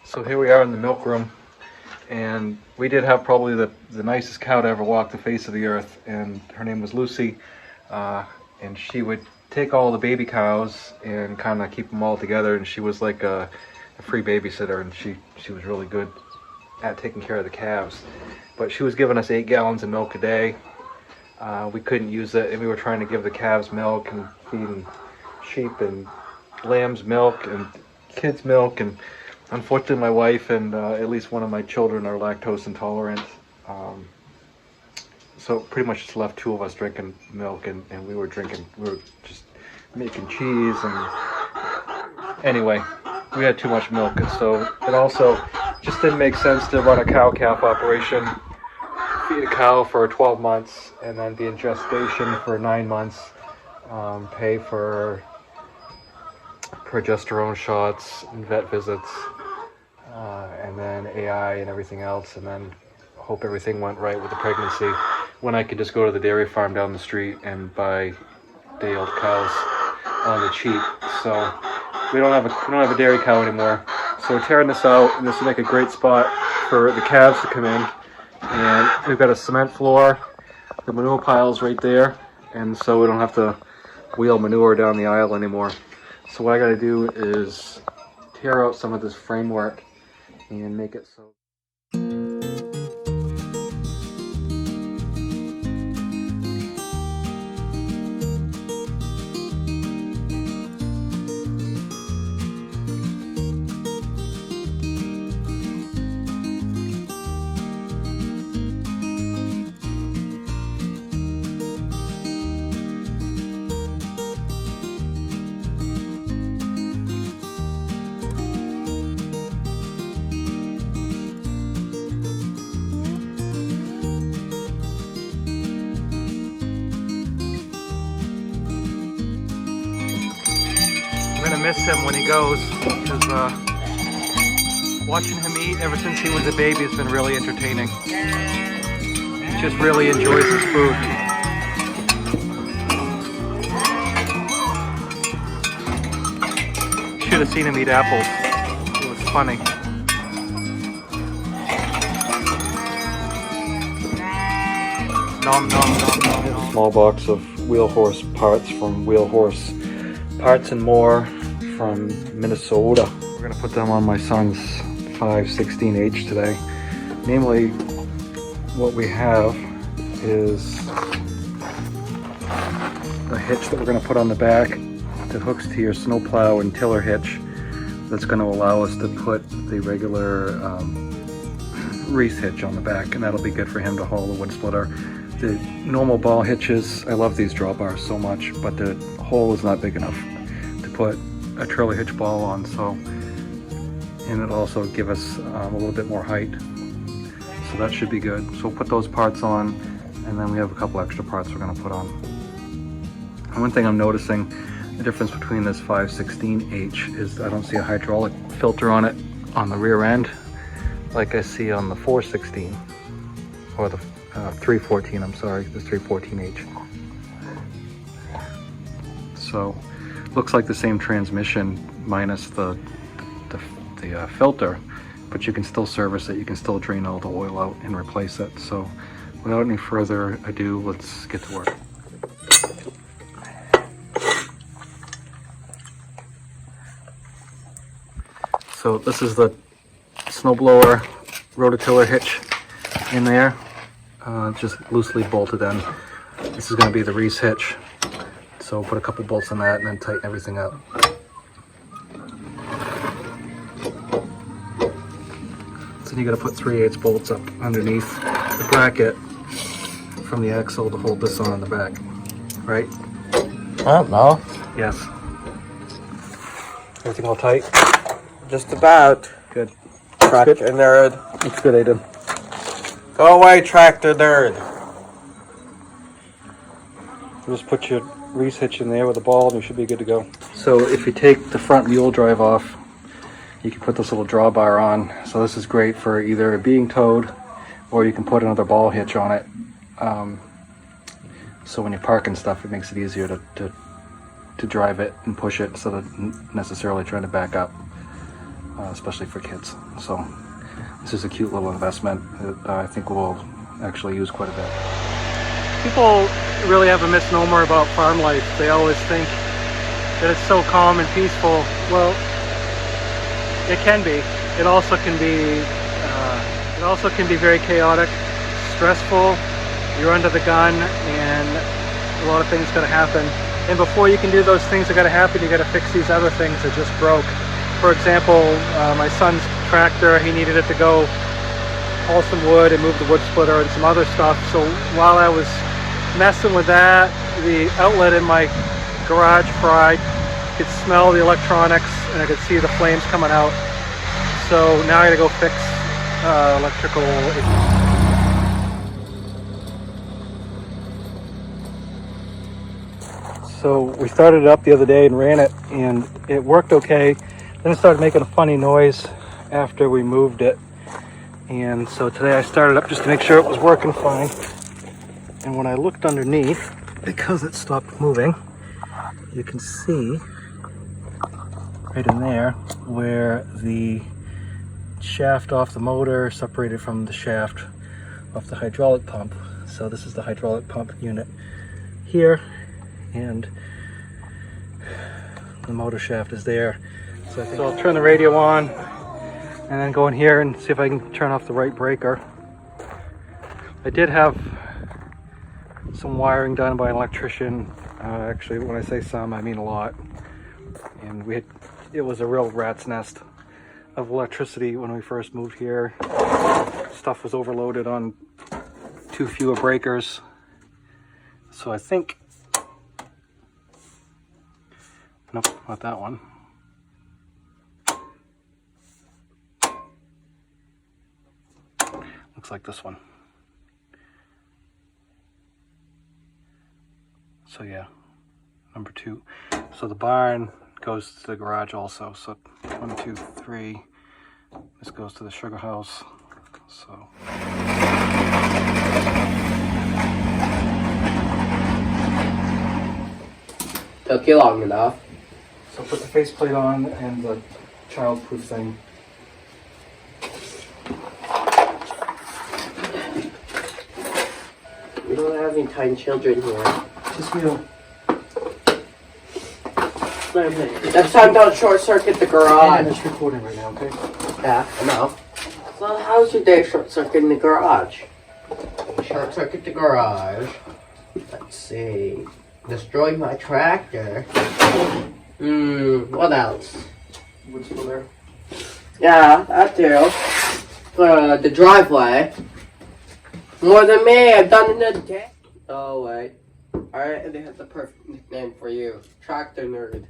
So here we are in the milk room, and we did have probably the nicest cow to ever walk the face of the earth, and her name was Lucy, and she would take all the baby cows and kind of keep them all together, and she was like a free babysitter, and she was really good at taking care of the calves. But she was giving us 8 gallons of milk a day. We couldn't use it, and we were trying to give the calves milk and feeding sheep and lambs milk and kids milk, and unfortunately my wife and at least one of my children are lactose intolerant, so pretty much just left 2 of us drinking milk, and we were just making cheese, and anyway, we had too much milk, and so it also just didn't make sense to run a cow-calf operation, feed a cow for 12 months and then be in gestation for 9 months, pay for progesterone shots and vet visits, and then AI and everything else, and then hope everything went right with the pregnancy, when I could just go to the dairy farm down the street and buy day-old cows on the cheap. So we don't have a dairy cow anymore. So we're tearing this out, and this will make a great spot for the calves to come in. And we've got a cement floor, the manure pile's right there, and so we don't have to wheel manure down the aisle anymore. So what I got to do is tear out some of this framework and make it so. I'm gonna miss him when he goes, because watching him eat ever since he was a baby has been really entertaining. He just really enjoys his food. Should have seen him eat apples. It was funny. Nom nom nom nom nom. Small box of wheel horse parts from Wheel Horse Parts and More from Minnesota. We're gonna put them on my son's 516H today. Namely, what we have is a hitch that we're gonna put on the back that hooks to your snowplow and tiller hitch. That's gonna allow us to put the regular reese hitch on the back, and that'll be good for him to haul the wood splitter. The normal ball hitches, I love these drawbars so much, but the hole is not big enough to put a trailer hitch ball on, so, and it'll also give us a little bit more height, so that should be good. So we'll put those parts on, and then we have a couple extra parts we're going to put on. And one thing I'm noticing, the difference between this 516H is I don't see a hydraulic filter on it on the rear end like I see on the 416, or the 314, I'm sorry, the 314H. So looks like the same transmission minus the filter, but you can still service it, you can still drain all the oil out and replace it. So without any further ado, let's get to work. So this is the snowblower rototiller hitch in there, just loosely bolted in. This is going to be the reese hitch. So put a couple bolts on that and then tighten everything up. So then you got to put 3/8 bolts up underneath the bracket from the axle to hold this on the back, right? I don't know. Yes. Everything all tight? Just about. Good. Tractor nerd. Looks good, Aiden. Go away, tractor nerd. Just put your reese hitch in there with a ball and you should be good to go. So if you take the front mule drive off, you can put this little drawbar on. So this is great for either being towed, or you can put another ball hitch on it. So when you park and stuff, it makes it easier to drive it and push it instead of necessarily trying to back up. especially for kids. So this is a cute little investment that I think we'll actually use quite a bit. People really have a misnomer about farm life. They always think that it's so calm and peaceful. Well, it can be. It also can be very chaotic, stressful. You're under the gun, and a lot of things gotta happen. And before you can do those things that gotta happen, you gotta fix these other things that just broke. For example, my son's tractor, he needed it to go haul some wood and move the wood splitter and some other stuff. So while I was messing with that, the outlet in my garage fried. I could smell the electronics and I could see the flames coming out. So now I gotta go fix electrical issues. So we started it up the other day and ran it, and it worked okay. Then it started making a funny noise after we moved it. And so today I started up just to make sure it was working fine. And when I looked underneath, because it stopped moving, you can see right in there where the shaft off the motor separated from the shaft off the hydraulic pump. So this is the hydraulic pump unit here, and the motor shaft is there. So I'll turn the radio on and then go in here and see if I can turn off the right breaker. I did have some wiring done by an electrician. Actually, when I say some, I mean a lot. And it was a real rat's nest of electricity when we first moved here. Stuff was overloaded on too few breakers. So I think, nope, not that one. Looks like this one. So yeah, number 2. So the barn goes to the garage also. So 1, 2, 3. This goes to the sugar house. So. Took you long enough. So put the faceplate on and the child-proof thing. We don't have any tiny children here. Just you. Next time, don't short circuit the garage. It's recording right now, okay? Yeah, I know. So how's your day short circuiting the garage? Short circuit the garage. Let's see. Destroyed my tractor. What else? Wood splitter. Yeah, that too. The driveway. More than me, I've done it in a day. Oh wait. Alright, they have the perfect nickname for you. Tractor nerd.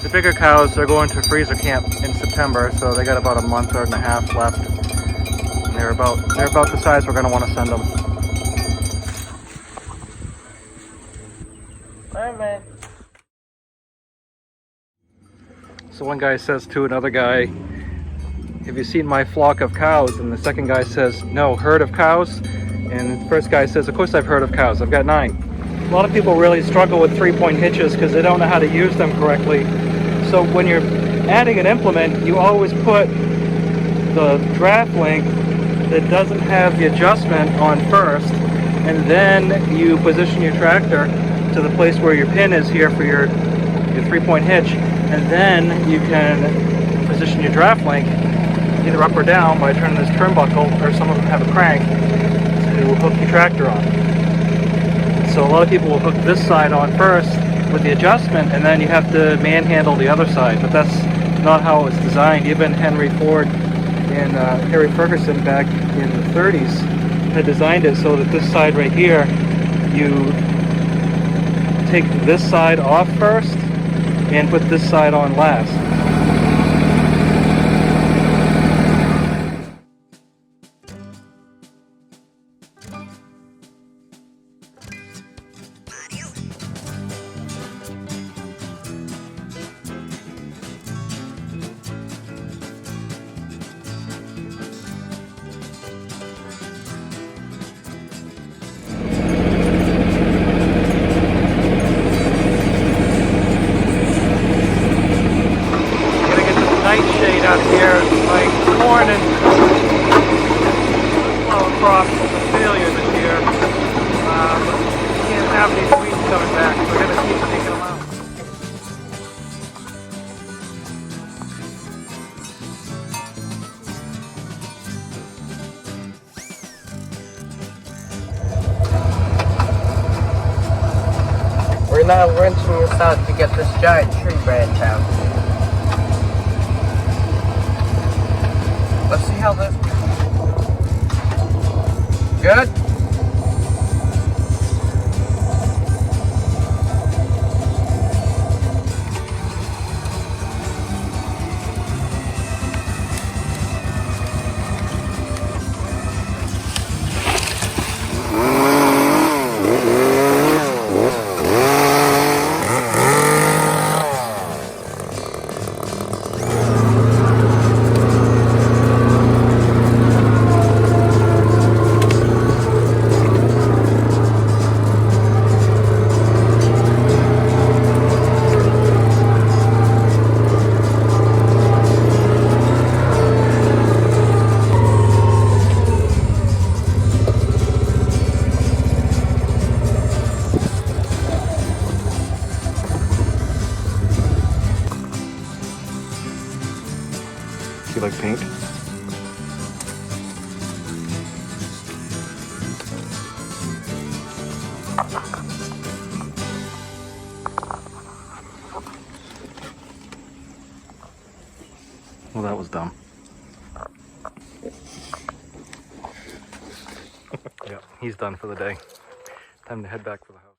The bigger cows are going to freezer camp in September, so they got about a month and a half left. And they're about the size we're going to want to send them. Bye, man. So one guy says to another guy, "Have you seen my flock of cows?" And the second guy says, "No, herd of cows?" And the first guy says, "Of course I've heard of cows. I've got 9." A lot of people really struggle with 3-point hitches because they don't know how to use them correctly. So when you're adding an implement, you always put the draft link that doesn't have the adjustment on first, and then you position your tractor to the place where your pin is here for your 3-point hitch, and then you can position your draft link either up or down by turning this turnbuckle, or some of them have a crank, to hook your tractor on. So a lot of people will hook this side on first with the adjustment, and then you have to manhandle the other side, but that's not how it was designed. Even Henry Ford and Harry Ferguson back in the 30s had designed it so that this side right here, you take this side off first and put this side on last. Nightshade out here, like corn and well, crops was a failure this year. Can't have these weeds coming back, so we're gonna keep taking them out. We're now wrenching this out to get this giant tree branch out. Let's see how this goes. Good? You like paint? Well, that was dumb. Yeah, he's done for the day. Time to head back for the house.